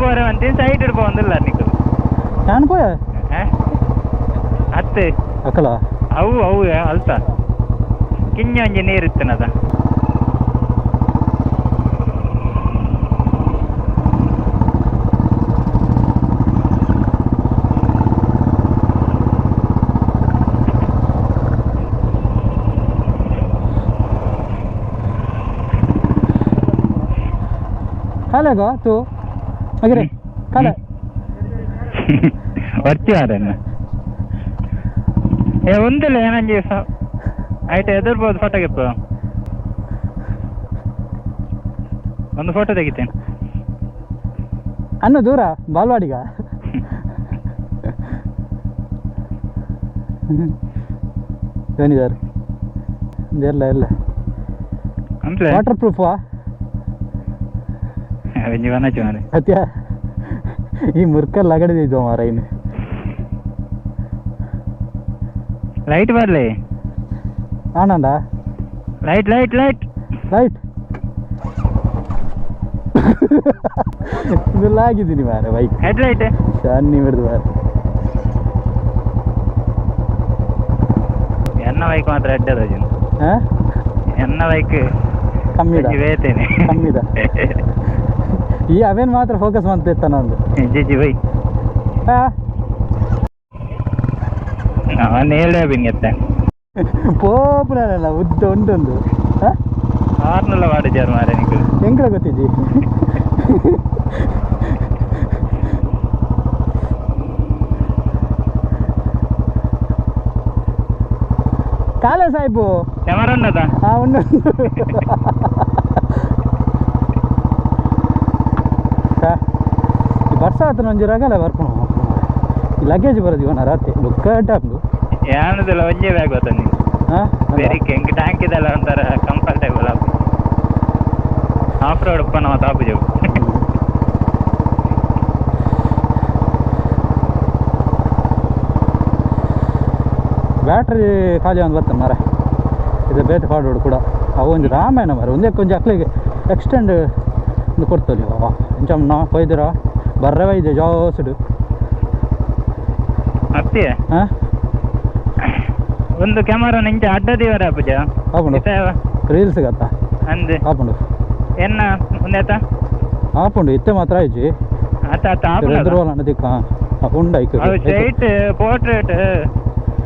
போற வந்து சைடு இருப்ப வந்துல்ல நிக்கு நான் போய ಅತ್ತೆ ಅಕ್ಕಲ ಅವು ಅಲ್ತ ಕಿಂಜ ಒಂಜಿ ನೀರು ಇತ್ತನದ ಕಾಲೆಗ ತು ಅಗರೆ ಕಾಲೆ ಬರ್ತೀವಾರನ್ನ ಒಂದಿಲ್ಲ ಏನಂಜಿ ಆಯ್ತು ಎದುರ್ಬೋದು ಫೋಟೋಗಿಪ್ಪ ಒಂದು ಫೋಟೋ ತೆಗಿತೇನೆ ಅನ್ನ ದೂರ ಬಾಲ್ವಾಡಿಗ ಏನಿದ್ದಾರೆ ಎಲ್ಲ ಎಲ್ಲ ವಾಟರ್ ಪ್ರೂಫಾ ಅತ್ಯ ಈ ಮುರ್ಕಲ್ ಲಗಡಿದ್ದು ಮಾರ ಇನ್ನು ಲೈಟ್ ಬರ್ಲಿ ಆನಂದ ಲೈಟ್ ಲೈಟ್ ಲೈಟ್ ಲೈಟ್ ಇದೆಲ್ಲ ಆಗಿದ್ದೀನಿ ಮಾರ ಬೈಕ್ ಹೆಡ್ ಲೈಟ್ ಸನ್ನಿ ಬಿಡ್ದು ಮಾರ ಎನ್ನ ಬೈಕ್ ಮಾತ್ರ ಹೆಡ್ ಅದ ಎನ್ನ ಬೈಕ್ ಕಮ್ಮಿ ವೇತೇನೆ ಕಮ್ಮಿದ ಈ ಅವೇನು ಮಾತ್ರ ಫೋಕಸ್ ಮಾಡ್ತಿರ್ತಾನ ಒಂದು ಜಿ ಬೈ ಅವನ್ ಹೇಳೇ ಬಿಂಗೆತ್ತೆ ಪೋಪುನಲ್ಲ ಉದ್ದ ಉಂಟೊಂದು ಆರ್ನೆಲ್ಲ ಮಾಡಿದ್ಯಾರು ಮಾರ ನಿಂಗೆ ಹೆಂಗ್ರ ಗೊತ್ತಿದ್ದಿ ಕಾಲೇ ಸಾಹಿಬು ಕ್ಯಾಮರಾ ಉಂಟದ ಉಂಟು ಬರ್ಸ ಆತನ ಒಂಜಿ ರಗಲ ಬರ್ಕೊಂಡು ಲಗೇಜ್ ಬರೋದು ಇವನ ರಾತ್ರಿ ಬುಕ್ಕಟ ಏನದಲ್ಲ ಒಂಜೇ ಬ್ಯಾಗ್ ಗೊತ್ತ ನೀವು ಬೇರೆ ಹೆಂಗೆ ಟ್ಯಾಂಕ್ ಇದೆಲ್ಲ ಒಂಥರ ಕಂಫರ್ಟೇಬಲ್ ಆಗ ಆಫ್ ರೋಡ್ ಉಪ್ಪ ನಾವು ತಾಪುಜೆವು ಬ್ಯಾಟ್ರಿ ಖಾಲಿ ಒಂದು ಬರ್ತಾನೆ ಮರ ಇದು ಬೇತೆ ಫಾರ್ವರ್ಡ್ ಕೂಡ ಅವು ಒಂದು ರಾಮಾಯಣ ಮರ ಒಂದೇ ಕೊಂಚ ಅಕ್ಲಿಗೆ ಎಕ್ಸ್ಟೆಂಡ್ ಒಂದು ಕೊಡ್ತೇವೆ ನೀವು ಇಂಚ ನಾ ಕೊಯ್ದಿರ ಬರ್ರೆ ಒಯ್ದೆ ಜೋಸುಡು ಅತ್ತಿ ಒಂದು ಕ್ಯಾಮರಾ ನಿಂಚೆ ಅಡ್ಡದಿವರ ಪೂಜ ಹಾಕೊಂಡು ರೀಲ್ಸ್ ಗತ್ತ ಅಂದೆ ಹಾಕೊಂಡು ಎನ್ನ ಮುಂದೆ ಆತ ಹಾಕೊಂಡು ಇತ್ತೆ ಮಾತ್ರ ಆಯ್ಜಿ ಆತ ಆತ ಎದುರುವಲ್ಲ ದಿಕ್ಕ ಉಂಡ ಸ್ಟ್ರೈಟ್ ಪೋರ್ಟ್ರೇಟ್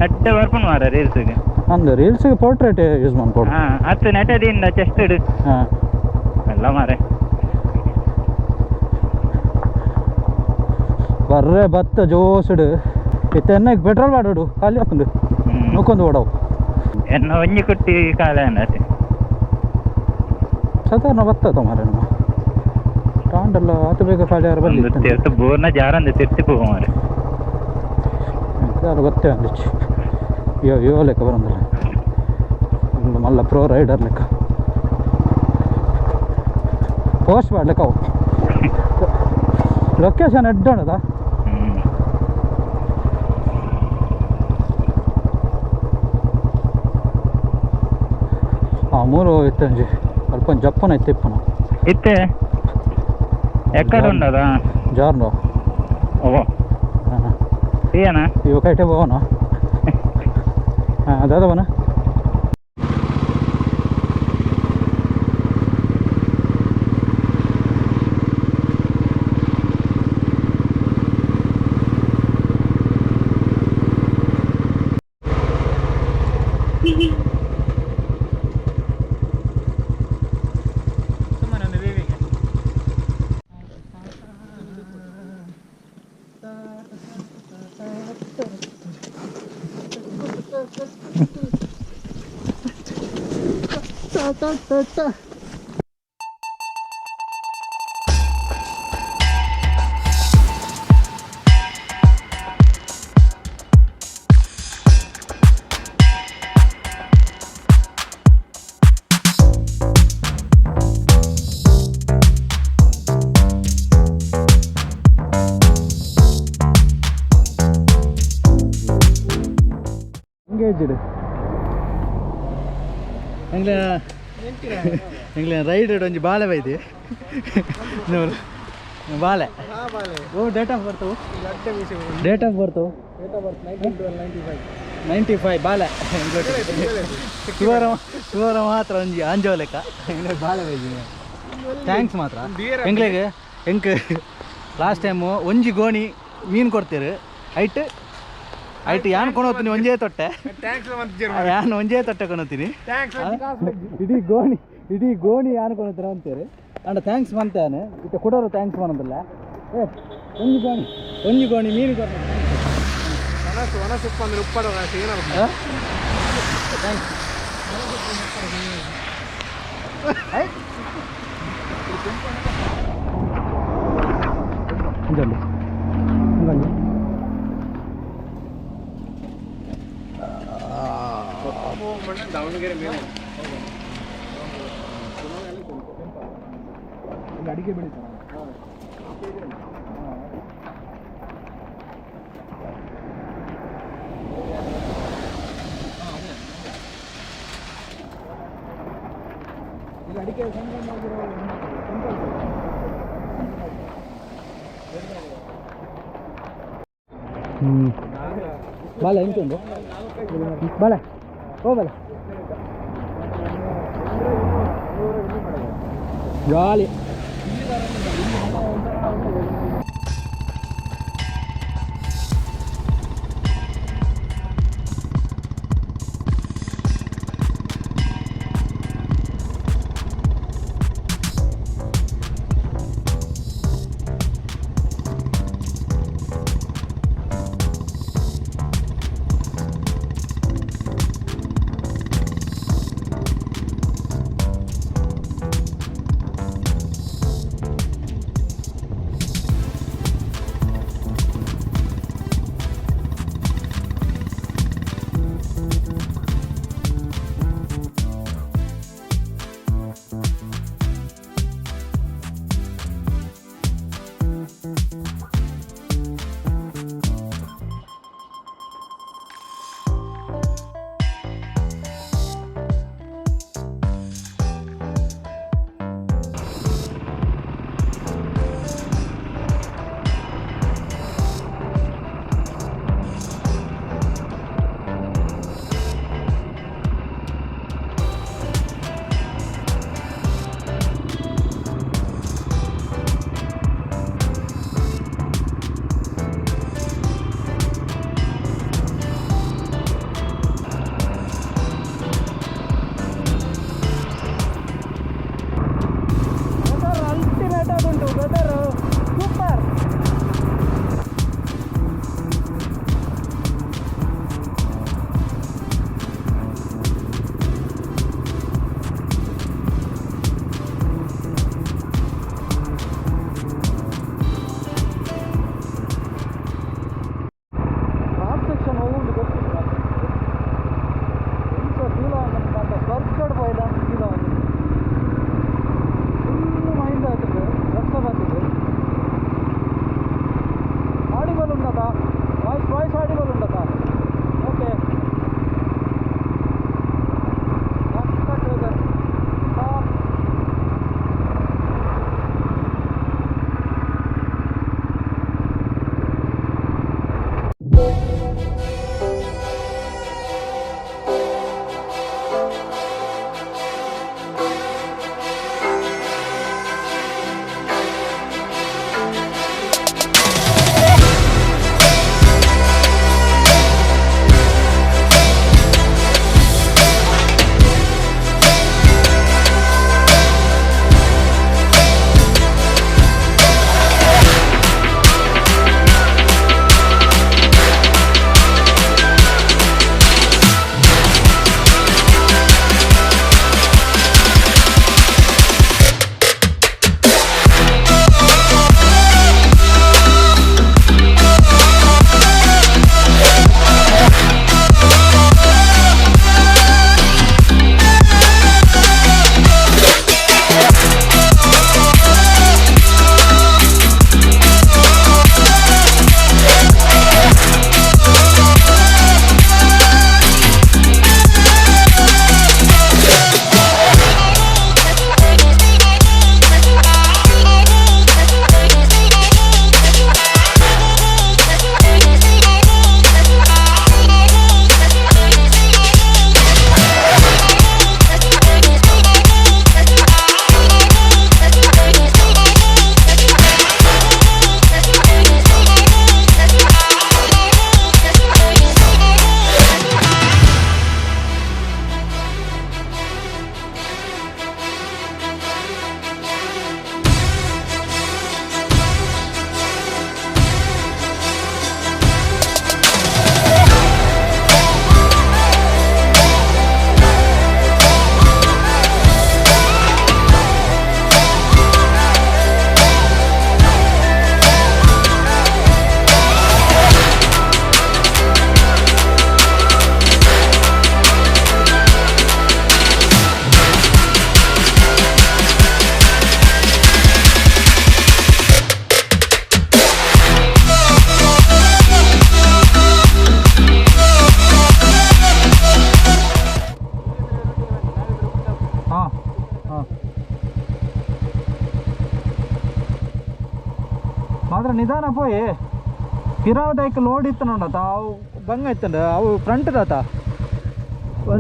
ಅಡ್ಡ ಬರ್ಕೊಂಡು ಮಾರ ರೀಲ್ಸ್ಗೆ ಅಂದು ರೀಲ್ಸ್ಗೆ ಪೋರ್ಟ್ರೇಟ್ ಯೂಸ್ ಮಾಡ್ಕೊಡು ಹತ್ತು ನೆಟದಿಂದ ಚೆಸ್ಟ್ ಇಡು ಎಲ್ಲ ಮಾರೆ ಬರ್ರೆ ಬತ್ತ ಜೋಸುಡು ಇತ್ತ ಎಣ್ಣೆಗೆ ಪೆಟ್ರೋಲ್ ಮಾಡೋಡು ಖಾಲಿ ಹಾಕೊಂಡು ನೋಡ್ಕೊಂಡು ಓಡವು ಎನ್ನ ಒಂಜಿ ಕುಟ್ಟಿ ಕಾಲ ಅನ್ನತ್ತೆ ಸಾಧಾರಣ ಬರ್ತದ ಮಾರೆ ನಮ್ಮ ಟಾಂಡೆಲ್ಲ ಆತ ಬೇಗ ಖಾಲಿ ಯಾರು ಬಂದು ಬೋರ್ನ ಜಾರಂದು ತಿರ್ತಿ ಹೋಗೋ ಮಾರೆ ಯಾರು ಗೊತ್ತೇ ಅಂದಿಚ್ಚು ಯೋ ಲೆಕ್ಕ ಬರೋದಿಲ್ಲ ಮಲ್ಲ ಪ್ರೋ ರೈಡರ್ ಲೆಕ್ಕ ಪೋಸ್ಟ್ ಮಾಡ್ಲಿಕ್ಕೆ ಅವು ಲೊಕೇಶನ್ ಎಡ್ಡೋಣದ ಮೂರು ಇತ್ತಂಜಿ ಅಲ್ಪ ಜಪ್ಪನ ಇತ್ತಿಪ್ಪನ ಇತ್ತೆ ಎಕ್ಕಡ ಉಂಡದ ಜಾರ್ನೋ ಓ ಏನ ಇವ ಕೈಟೆ ಹೋಗೋಣ ಅದಾದವನ ಎಂಗ್ಲ ರೈಡ್ ಒಂಜಿ ಬಾಳೆ ಬೈದೆ ನೋಡು ಬಾಲೆ हाँ वाले ಓ ಡೇಟ್ ಆಫ್ ಬರ್ತು लगते भी से date of birth date of birth 1995 95 ಬಾಲೆ ಶುವರ ಮಾತ್ರ ಒಂಜಿ ಆಂಜೋ ಲೆಕ್ಕ ಬಾಲೆ ಬೈಜಿನಿ ಥ್ಯಾಂಕ್ಸ್ ಮಾತ್ರ ಎಂಗ್ಲೆಗೆ ಎಂಕ್ ಲಾಸ್ಟ್ ಟೈಮು ಒಂಜಿ ಗೋಣಿ ಮೀನು ಕೊಡ್ತೀರಿ ಐಟ್ ಯಾನ್ ಕೊಣೋತೀನಿ ಒಂಜೇ ತೊಟ್ಟೆ ಥ್ಯಾಂಕ್ಸ್ ಅಂತ ಯಾನ್ ಒಂಜೇ ತೊಟ್ಟೆ ಕೊಣೋತೀನಿ ಥ್ಯಾಂಕ್ಸ್ ಇಡೀ ಗೋಣಿ ಯಾನ್ ಕೊಣೋತೀರ ಅಂತೀರಿ ಅಂಡ ಥ್ಯಾಂಕ್ಸ್ ಮಂತಾನೆ ಇತ್ತ ಕೊಡೋರು ಥ್ಯಾಂಕ್ಸ್ ಮಾಡೋದಿಲ್ಲ ಏ ಒಂಜಿ ಗೋಣಿ ಮೀನು ಕೊಡ ವನಸ್ ಉಪ್ಪು ಅಂದ್ರೆ ಉಪ್ಪಡು ಏನಾಗುತ್ತೆ ಥ್ಯಾಂಕ್ಸ್ ದಾವಣಗೆರೆ ಮೇಲೆ ಅಡಿಕೆ ಬೆಳೀತಾರ ಅಡಿಕೆ ಬಾಲೆ ಎಂಟುಂಡು ಬಾಲೆ ಓ ಬಾಲೆ ಜಾಲಿ ಹಾಂ ಹಾಂ ಮಾತ್ರ ನಿಧಾನ ಪೋಯಿ ಪಿರಾವದಾಯ್ಕ ಲೋಡ್ ಇತ್ತು ನೋಡತ್ತ ಅವು ಬಂಗ ಇತ್ತಂಡ ಅವು ಫ್ರಂಟ್ ದಾತ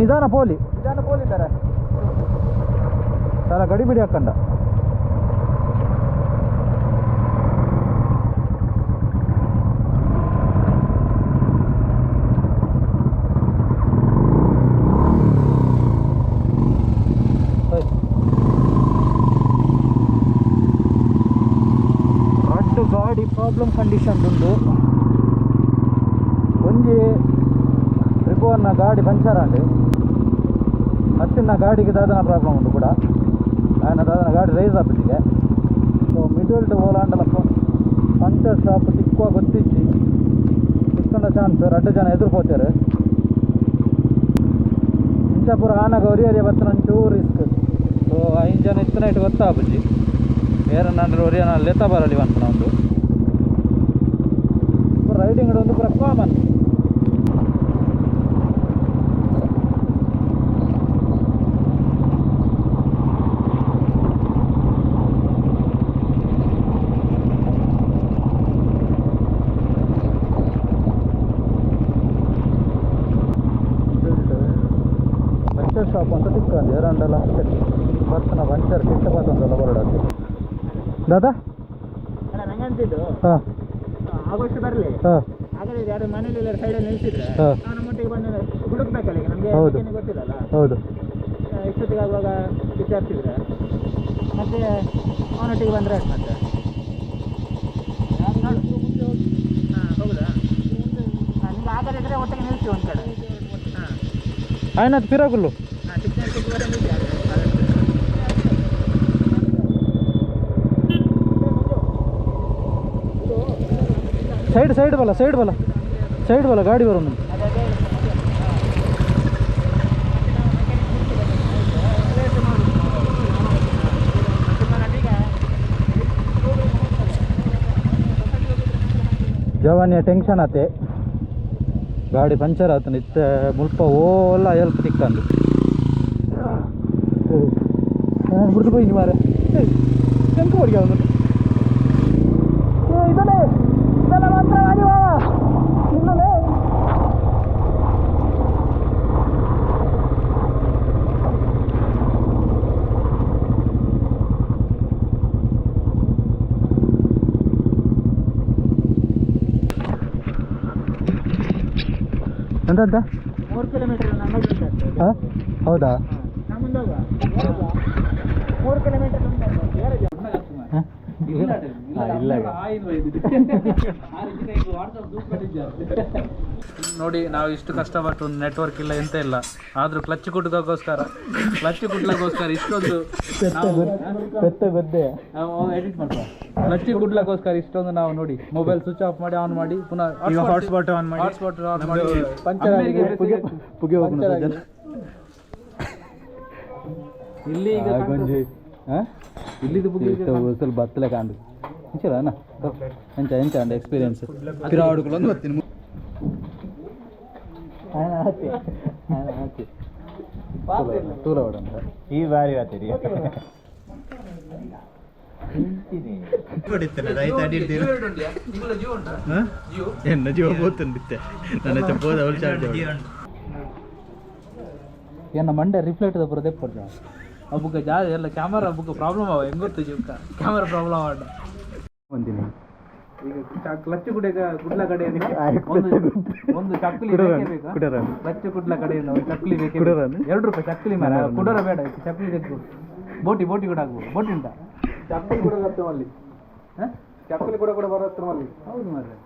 ನಿಧಾನ ಪೋಲಿದ್ದಾರೆ ಸಾಲ ಗಡಿ ಬಿಡಿ ಹಾಕಂಡ ಗಾಡಿ ಪ್ರಾಬ್ಲಮ್ ಕಂಡೀಷನ್ ಉಂಟು ಒಂಜಿ ತ್ರಿಭುವನ ಗಾಡಿ ಪಂಚರ್ ಆಂಡಿ ಹತ್ತಿನ ಗಾಡಿಗೆ ದಾದನ ಪ್ರಾಬ್ಲಮ್ ಉಂಟು ಕೂಡ ఆయన ದಾದನ ಗಾಡಿ ರೈಸ್ ಆಗ್ಬಿಟ್ಟಿಗೆ ಸೊ ಮಿಡ್ವೆಲ್ಟ್ ಹೋಲಾಂಡಲಪ್ಪ ಪಂಚರ್ ಶಾಪ್ ತಿಕ್ಕುವ ಗೊತ್ತಿಚ್ಚಿ ತಿಕ್ಕೊಂಡ ಚಾನ್ಸ್ 2 ಜನ ಎದುರ್ಕೋತಾರೆ ಇಂಚಾಪುರ ಆನಾಗ ಒರಿಯರಿಯ ಬರ್ತನ ಒಂಚೂರು ರಿಸ್ಕ್ ಸೊ 5 ಜನ ಇತ್ತನ ಇಟ್ಟು ಗೊತ್ತಾಗ್ಬಿಚ್ಚಿ ಬೇರೆ ನಾನು ಒರಿಯನ ಲೆತ್ತ ಬರಲಿ ಅಂತ ಒಂದು ರೈಡಿಂಗ್ ಒಂದು ಪೂರ ಕಾಮನ್ ಪಂಚರ್ ಶಾಪ್ ಅಂತ ಸಿಕ್ಕಂದು ಎರಡಲ್ಲ ಬರ್ತನ ಪಂಚರ್ ಕಿಟ್ಟ ಬರ್ತಂದಲ್ಲ ಹೊರಡೋದು ದಾದಾ ಹಾಂ ಆಗೋಷ್ಟು ಬರಲಿ ಹಾಂ ಹಾಗಾದ್ರೆ ಯಾರು ಮನೇಲಿ ಎಲ್ಲ ಸೈಡಲ್ಲಿ ನಿಲ್ಸಿದ್ರೆ ನಮ್ಮೊಟ್ಟಿಗೆ ಬಂದು ಹುಡುಕ್ಬೇಕಲ್ಲ ಈಗ ನಮಗೆ ಗೊತ್ತಿಲ್ಲಲ್ಲ ಹೌದು ಇಷ್ಟೊತ್ತಿಗೆ ಆಗುವಾಗ ವಿಚಾರಿಸಿದ್ರೆ ಮತ್ತೆ ಅವನೊಟ್ಟಿಗೆ ಬಂದರೆ ಮತ್ತೆ ಹಾಂ ಹೌದಾ ನಿಮ್ಗೆ ಆಗಲ್ಲ ಇದ್ರೆ ಒಟ್ಟಿಗೆ ನಿಲ್ಸಿ ಒಂದು ಕಡೆ ಹಾಂ ಆಯ್ನದು ಪಿರಾಗುಲ್ಲು ಹಾಂ 6:30 ನಿಲ್ಸಿ ಸೈಡ್ ಬಲ ಗಾಡಿ ಬರೋದು ಜವಾನಿಯ ಟೆನ್ಷನ್ ಆತೆ ಗಾಡಿ ಪಂಚರ್ ಆತ ನಿತ್ತ ಮುಲ್ಪ ಓಲ್ಲ ಹೆಲ್ಪ್ ತಿಕ್ಕಂದು ಬಿಡ್ದು ಹೋಗಿ ಮಾರೆ ಕೆಂಪು ಹೊಡಿಗೆ ಅವನು ಇದನ್ನೇ ಇದೆಲ್ಲ ಮಾತ್ರ ಇನ್ನೊಂದೇ ಎಂತ 3 ಕಿಲೋಮೀಟರ್ ಹಾಂ ಹೌದಾ 3 ಕಿಲೋಮೀಟರ್ ನೋಡಿ ನಾವು ಇಷ್ಟು ಕಷ್ಟಪಟ್ಟು ಒಂದು ನೆಟ್ವರ್ಕ್ ಇಲ್ಲ ಎಂತ ಇಲ್ಲ ಆದ್ರೂ ಕ್ಲಚ್ ಕುಟ್ಲಕ್ಕೋಸ್ಕರ ಇಷ್ಟೊಂದು ಎಡಿಟ್ ಮಾಡ್ತಾರೆ ಕ್ಲಚ್ ಕುಟ್ಲಕ್ಕೋಸ್ಕರ ಇಷ್ಟೊಂದು ನಾವು ನೋಡಿ ಮೊಬೈಲ್ ಸ್ವಿಚ್ ಆಫ್ ಮಾಡಿ ಆನ್ ಮಾಡಿ ಪುನಃ ಹಾಟ್ಸ್ಪಾಟ್ ಆನ್ ಮಾಡಿ ಇಲ್ಲಿ ಈಗ ಇಲ್ಲಿದು ಸ್ವಲ್ಪ ಬತ್ತಲೆ ಕಾಂಡು ಇಂಚಲ್ಲ ಎಂಚ ಅಂಡ ಎಕ್ಸ್ಪೀರಿಯನ್ಸ್ ಪಿರಾಡುಗಳು ಒಂದು ಬರ್ತೀನಿ ತೂಲ ಹೊಡಂತ ಈ ಬಾರಿ ಆತೀರಿ ಎನ್ನ ಜೀವ పోతుంది ನನ್ನ ಚಪ್ಪೋದ ಅವಳು ಚಾರ್ಜ್ ಏನ ಮಂಡೆ ರಿಫ್ಲೆಕ್ಟ್ ದ ಬರದೆ ಪಡ್ಡ ಅಬ್ಬುಗ ಜಾ ಎಲ್ಲ ಕ್ಯಾಮರಾ ಅಬ್ಬುಗ ಪ್ರಾಬ್ಲಮ್ ಅವ ಹೆಂಗ್ ಗೊತ್ತು ಜೀವಕ ಕ್ಯಾಮರಾ ಪ್ರಾಬ್ಲಮ್ ಆಡ ಬಂದಿನಿ ಈಗ ಕ್ಲಚ್ ಗುಡ್ಲ ಕಡೆ ಒಂದು ಚಕ್ಕಲಿ ಬೇಕಾ ಕ್ಲಚ್ ಗುಡ್ಲ ಕಡೆಯಿಂದ ಒಂದು ಚಕ್ಕಲಿ ಬೇಕು 2 ರೂಪಾಯಿ ಚಕ್ಕಲಿ ಮಾರ ಕುಡರ ಬೇಡ ಚಕ್ಕಲಿ ಬೇಕು ಬೋಟಿ ಕೂಡ ಆಗ್ಬೋದು ಬೋಟಿ ಉಂಟಾ ಚಕ್ಕಲಿ ಕೂಡ ಬರ್ತದೆ ಅಲ್ಲಿ ಚಕ್ಕಲಿ ಕೂಡ ಬರುತ್ತೆ ಅಲ್ಲಿ ಹೌದು ಮಾರ್ರೆ